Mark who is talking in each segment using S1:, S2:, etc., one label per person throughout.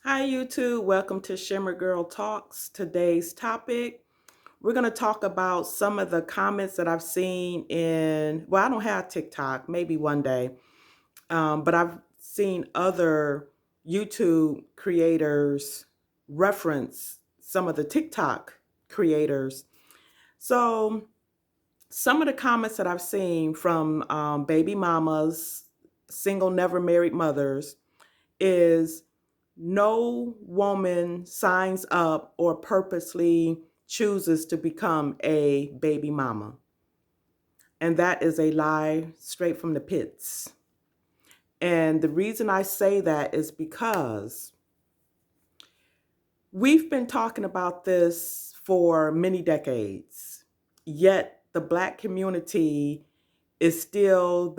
S1: Hi, YouTube. Welcome to Shimmer Girl Talks. Today's topic, we're going to talk about some of the comments that I've seen I don't have TikTok, maybe one day, but I've seen other YouTube creators reference some of the TikTok creators. So, some of the comments that I've seen from baby mamas, single, never married mothers is no woman signs up or purposely chooses to become a baby mama. And that is a lie straight from the pits. And the reason I say that is because we've been talking about this for many decades, yet the Black community is still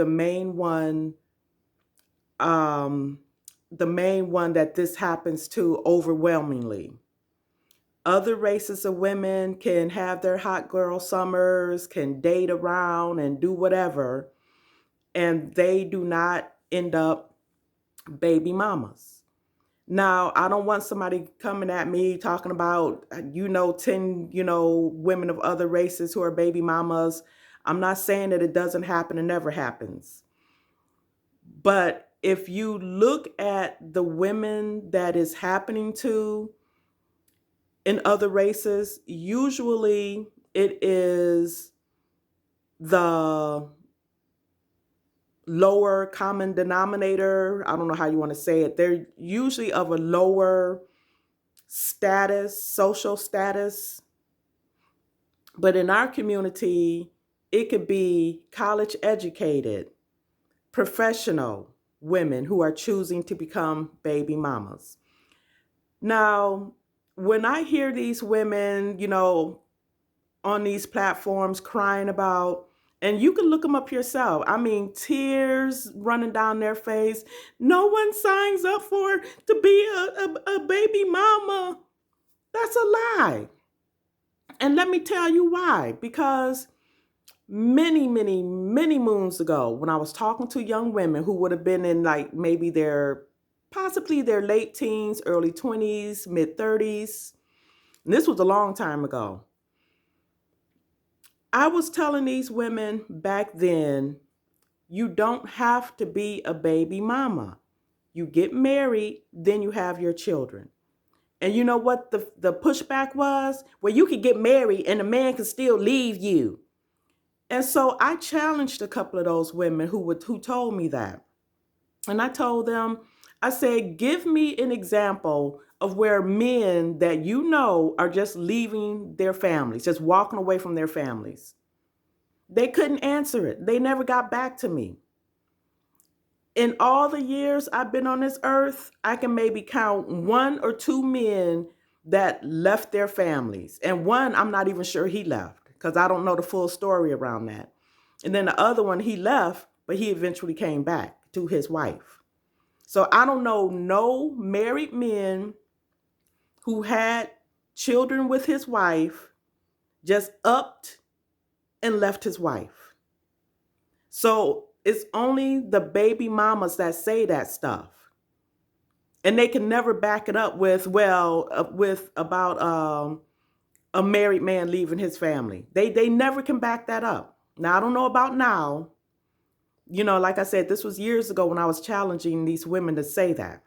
S1: um, the main one that this happens to overwhelmingly. Other races of women can have their hot girl summers, can date around and do whatever, and they do not end up baby mamas. Now, I don't want somebody coming at me talking about, 10, women of other races who are baby mamas. I'm not saying that it doesn't happen and never happens. But if you look at the women that is happening to, in other races, usually it is the lower common denominator. I don't know how you want to say it. They're usually of a lower status, social status. But in our community, it could be college educated, professional women who are choosing to become baby mamas. Now, when I hear these women, on these platforms crying about, and you can look them up yourself. I mean, tears running down their face. No one signs up to be a baby mama. That's a lie. And let me tell you why. Because many, many, many moons ago, when I was talking to young women who would have been in like maybe possibly their late teens, early 20s, mid 30s, and this was a long time ago. I was telling these women back then, you don't have to be a baby mama. You get married, then you have your children. And you know what the pushback was? Well, you could get married and the man could still leave you. And so I challenged a couple of those women who told me that. And I told them, I said, give me an example of where men that you know are just leaving their families, just walking away from their families. They couldn't answer it. They never got back to me. In all the years I've been on this earth, I can maybe count one or two men that left their families. And one, I'm not even sure he left because I don't know the full story around that. And then the other one, he left, but he eventually came back to his wife. So I don't know no married men who had children with his wife, just upped and left his wife. So it's only the baby mamas that say that stuff. And they can never back it up with about a married man leaving his family. They never can back that up. Now I don't know about now. Like I said, this was years ago when I was challenging these women to say that.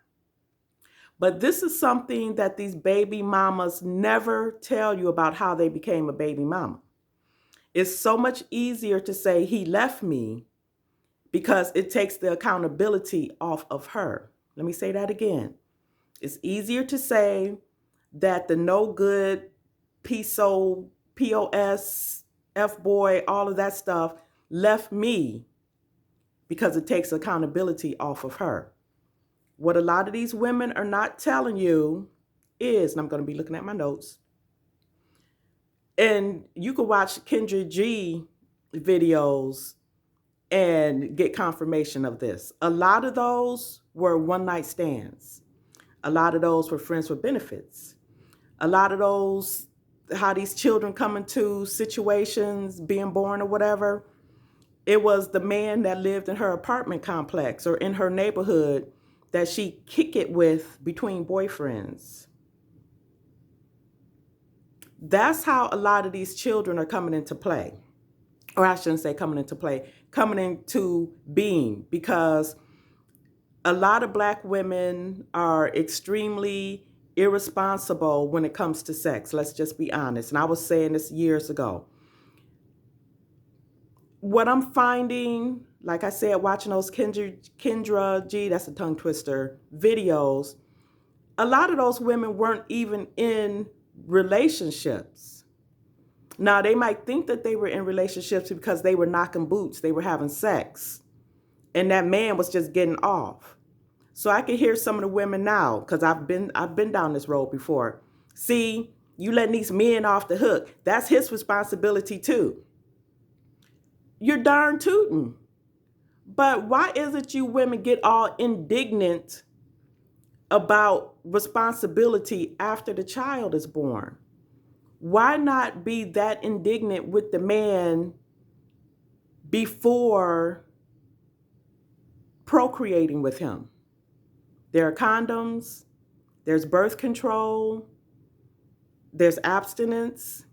S1: But this is something that these baby mamas never tell you about how they became a baby mama. It's so much easier to say he left me because it takes the accountability off of her. Let me say that again. It's easier to say that the no good PSO, POS, F boy, all of that stuff left me because it takes accountability off of her. What a lot of these women are not telling you is, and I'm going to be looking at my notes, and you can watch Kendra G videos and get confirmation of this. A lot of those were one night stands. A lot of those were friends with benefits. A lot of those, how these children come into situations, being born or whatever, it was the man that lived in her apartment complex or in her neighborhood that she kick it with between boyfriends. That's how a lot of these children are coming into play. Or I shouldn't say coming into play, coming into being, because a lot of Black women are extremely irresponsible when it comes to sex. Let's just be honest. And I was saying this years ago. What I'm finding, like I said, watching those Kendra G, that's a tongue twister, videos, a lot of those women weren't even in relationships. Now, they might think that they were in relationships because they were knocking boots, they were having sex, and that man was just getting off. So I can hear some of the women now, because I've been down this road before. See, you letting these men off the hook. That's his responsibility too. You're darn tootin'. But why is it you women get all indignant about responsibility after the child is born? Why not be that indignant with the man before procreating with him? There are condoms, there's birth control, there's abstinence,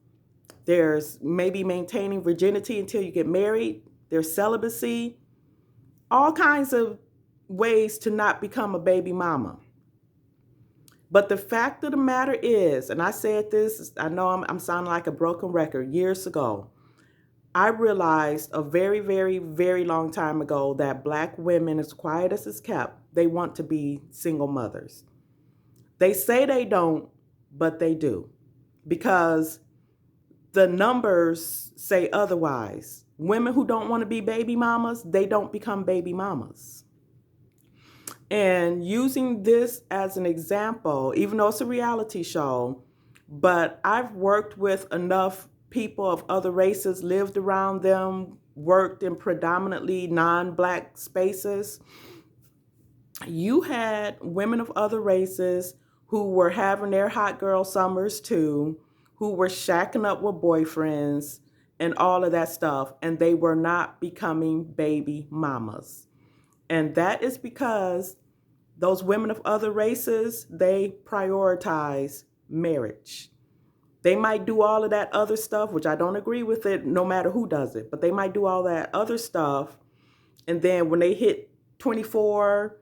S1: there's maybe maintaining virginity until you get married, there's celibacy, all kinds of ways to not become a baby mama. But the fact of the matter is, and I said this, I know I'm sounding like a broken record, years ago, I realized a very, very, very long time ago that Black women, as quiet as it's kept, they want to be single mothers. They say they don't, but they do. Because the numbers say otherwise. Women who don't want to be baby mamas, they don't become baby mamas. And using this as an example, even though it's a reality show, but I've worked with enough people of other races, lived around them, worked in predominantly non-Black spaces. You had women of other races who were having their hot girl summers too, who were shacking up with boyfriends and all of that stuff, and they were not becoming baby mamas. And that is because those women of other races, they prioritize marriage. They might do all of that other stuff, which I don't agree with it, no matter who does it, but they might do all that other stuff. And then when they hit 24,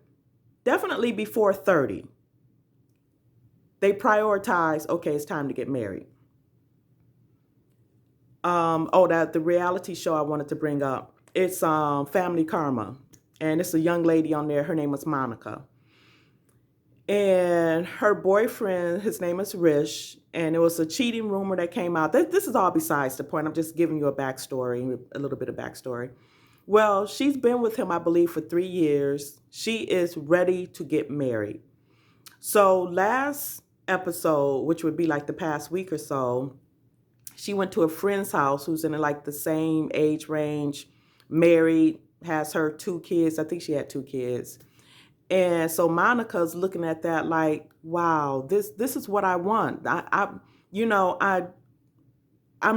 S1: definitely before 30, they prioritize, okay, it's time to get married. That the reality show I wanted to bring up, it's Family Karma. And it's a young lady on there, her name was Monica. And her boyfriend, his name is Rish, and it was a cheating rumor that came out. This is all besides the point. I'm just giving you a backstory, a little bit of backstory. Well, she's been with him, I believe, for 3 years. She is ready to get married. So last episode, which would be like the past week or so, she went to a friend's house who's in like the same age range, married, has her 2 kids. I think she had 2 kids. And so Monica's looking at that like, wow, this is what I want. I'm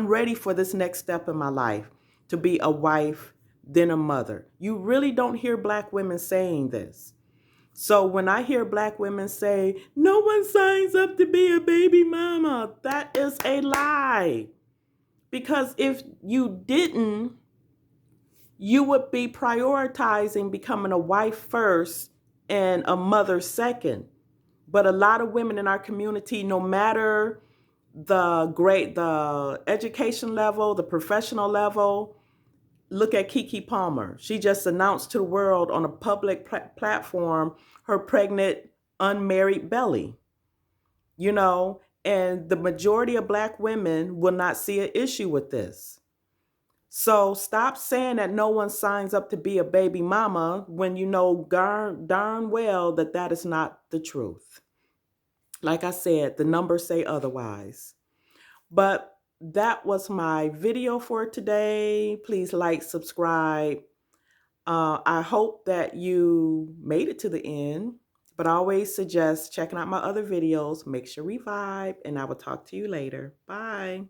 S1: ready for this next step in my life, to be a wife, then a mother. You really don't hear Black women saying this. So when I hear Black women say, no one signs up to be a baby mama, that is a lie. Because if you didn't, you would be prioritizing becoming a wife first and a mother second. But a lot of women in our community, no matter the education level, the professional level, look at Keke Palmer. She just announced to the world on a public platform her pregnant, unmarried belly. And the majority of Black women will not see an issue with this. So stop saying that no one signs up to be a baby mama when you know darn well that that is not the truth. Like I said, the numbers say otherwise. But that was my video for today. Please like, subscribe. I hope that you made it to the end, but I always suggest checking out my other videos. Make sure we vibe, and I will talk to you later. Bye.